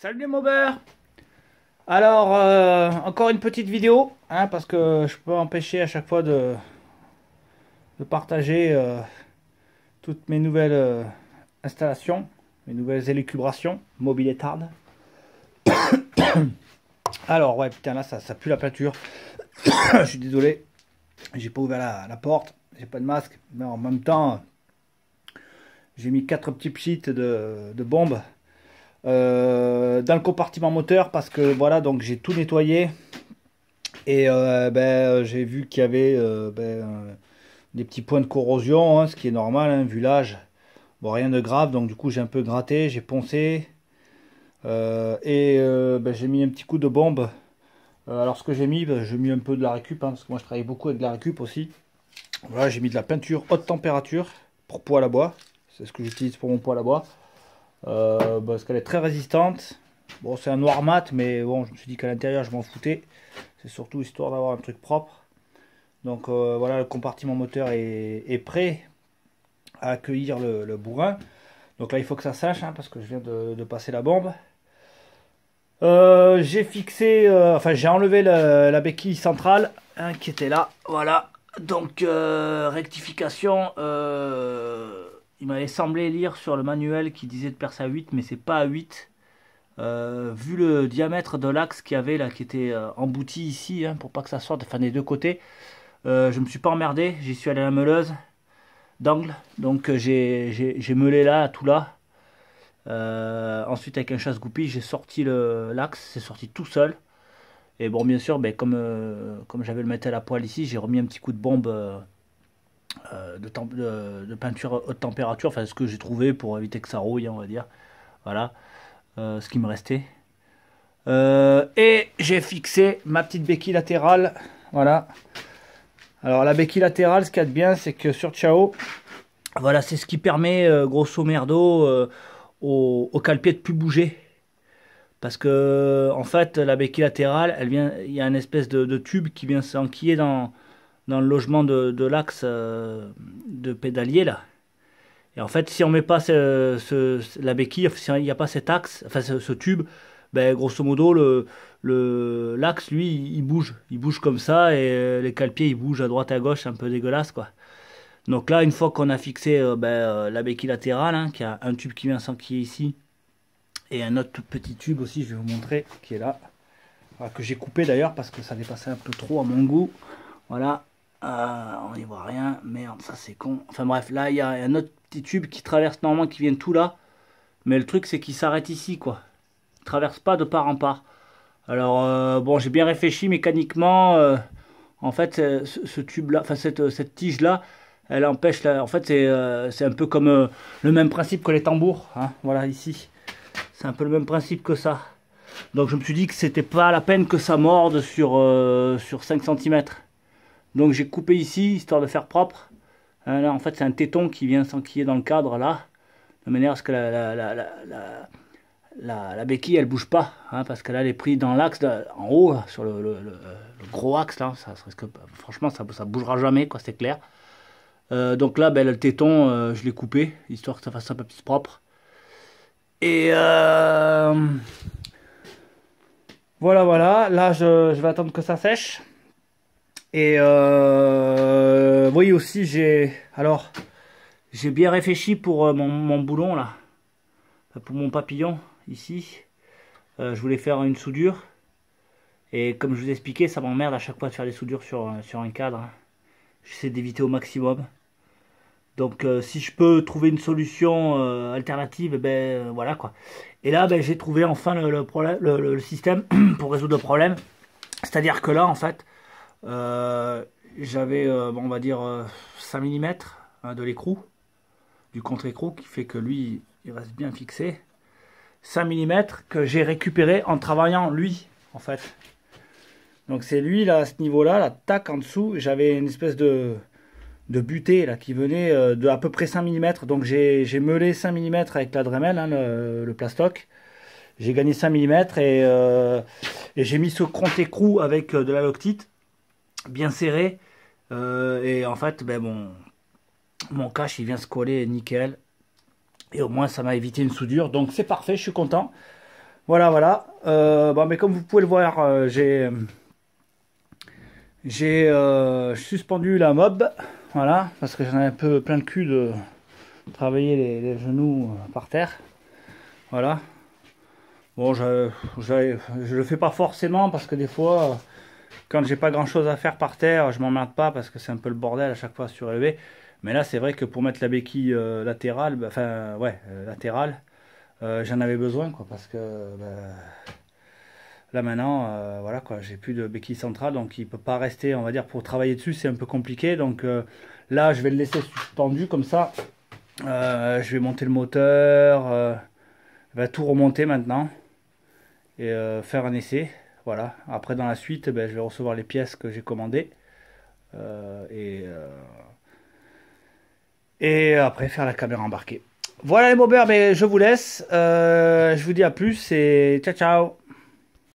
Salut les mobers. Alors, encore une petite vidéo, hein, parce que je peux empêcher à chaque fois de partager toutes mes nouvelles installations, mes nouvelles élucubrations, mobiletardes. Alors, ouais, putain, là, ça pue la peinture. Je suis désolé, j'ai pas ouvert la porte, j'ai pas de masque, mais en même temps, j'ai mis 4 petits pchits de bombes dans le compartiment moteur parce que voilà, donc j'ai tout nettoyé et j'ai vu qu'il y avait des petits points de corrosion, hein, ce qui est normal, hein, vu l'âge. Bon, rien de grave, donc du coup j'ai un peu gratté, j'ai poncé j'ai mis un petit coup de bombe. Alors ce que j'ai mis, j'ai mis un peu de la récup, hein, parce que moi je travaille beaucoup avec de la récup aussi. Voilà, j'ai mis de la peinture haute température pour poêle à bois, c'est ce que j'utilise pour mon poêle à bois. Parce qu'elle est très résistante. Bon, c'est un noir mat, mais bon, je me suis dit qu'à l'intérieur je m'en foutais. C'est surtout histoire d'avoir un truc propre. Donc voilà, le compartiment moteur est prêt à accueillir le bourrin. Donc là il faut que ça sèche, hein, parce que je viens de passer la bombe. J'ai fixé, j'ai enlevé la béquille centrale, hein, qui était là. Voilà, donc rectification. Il m'avait semblé lire sur le manuel qui disait de percer à 8, mais c'est pas à 8. Vu le diamètre de l'axe qu'il y avait là, qui était embouti ici, hein, pour pas que ça sorte, enfin des deux côtés, je me suis pas emmerdé, j'y suis allé à la meuleuse d'angle, donc j'ai meulé là, tout là. Ensuite avec un chasse-goupille, j'ai sorti l'axe, c'est sorti tout seul. Et bon, bien sûr, comme j'avais le métal à poil ici, j'ai remis un petit coup de bombe de peinture haute température, enfin ce que j'ai trouvé pour éviter que ça rouille, on va dire. Voilà, ce qui me restait. Et j'ai fixé ma petite béquille latérale. Voilà. Alors la béquille latérale, ce qu'il y a de bien, c'est que sur Ciao, voilà, c'est ce qui permet grosso merdo au cale-pied de plus bouger. Parce que en fait, la béquille latérale, il y a une espèce de tube qui vient s'enquiller dans le logement de l'axe de pédalier là. Et en fait, si on met pas la béquille, si il n'y a pas cet axe, enfin ce tube, grosso modo, l'axe, lui, il bouge comme ça, et les cale-pieds, ils bougent à droite et à gauche, c'est un peu dégueulasse, quoi. Donc là, une fois qu'on a fixé la béquille latérale, hein, qui a un tube qui vient s'enquiller ici, et un autre petit tube aussi, je vais vous montrer, qui est là, voilà, que j'ai coupé d'ailleurs, parce que ça dépassait un peu trop à mon goût. Voilà, on n'y voit rien, merde, ça c'est con. Enfin bref, là, il y a un autre petit tube qui traverse normalement, qui vient tout là, mais le truc, c'est qu'il s'arrête ici, quoi. Il traverse pas de part en part. Alors, bon, j'ai bien réfléchi mécaniquement. En fait, ce tube-là, enfin cette tige-là, elle empêche en fait, c'est un peu comme le même principe que les tambours, hein, voilà, ici. C'est un peu le même principe que ça. Donc je me suis dit que c'était pas la peine que ça morde sur 5 cm. Donc j'ai coupé ici, histoire de faire propre. Là, en fait, c'est un téton qui vient s'enquiller dans le cadre, là. De manière à ce que la béquille, elle bouge pas, hein, parce qu'elle est prise dans l'axe, en haut, là, sur le gros axe, là. Ça risque, franchement, ça bougera jamais, quoi, c'est clair. Donc là, le téton, je l'ai coupé, histoire que ça fasse un peu plus propre. Et voilà, là je vais attendre que ça sèche. Et oui, aussi j'ai bien réfléchi pour mon boulon là, pour mon papillon ici. Je voulais faire une soudure, et comme je vous ai expliqué, ça m'emmerde à chaque fois de faire des soudures sur un cadre, hein. J'essaie d'éviter au maximum. Donc si je peux trouver une solution alternative, voilà quoi. Et là, j'ai trouvé enfin le système pour résoudre le problème. C'est-à-dire que là, en fait, j'avais, on va dire, 5 mm de l'écrou, du contre-écrou, qui fait que lui, il reste bien fixé. 5 mm que j'ai récupéré en travaillant lui, en fait. Donc c'est lui, là, à ce niveau-là, la tac en dessous, j'avais une espèce de butée là, qui venait de à peu près 5 mm. Donc j'ai meulé 5 mm avec la Dremel, hein, le plastoc. J'ai gagné 5 mm et j'ai mis ce contre-écrou avec de la Loctite bien serré. Et en fait, mon cache il vient se coller nickel. Et au moins ça m'a évité une soudure. Donc c'est parfait, je suis content. Voilà, voilà. Bon, mais comme vous pouvez le voir, j'ai suspendu la mob. Voilà, parce que j'en ai un peu plein le cul de travailler les genoux par terre. Voilà. Bon, je le fais pas forcément parce que des fois, quand j'ai pas grand chose à faire par terre, je m'emmerde pas parce que c'est un peu le bordel à chaque fois surélevé. Mais là, c'est vrai que pour mettre la béquille latérale, bah, enfin, ouais, latérale, j'en avais besoin, quoi, parce que bah, là maintenant, voilà, quoi, j'ai plus de béquille centrale, donc il peut pas rester, on va dire, pour travailler dessus, c'est un peu compliqué. Donc là, je vais le laisser suspendu comme ça. Je vais monter le moteur, va tout remonter maintenant et faire un essai. Voilà. Après, dans la suite, ben, je vais recevoir les pièces que j'ai commandées euh, et, euh, et après faire la caméra embarquée. Voilà les mobers, mais je vous laisse. Je vous dis à plus et ciao ciao.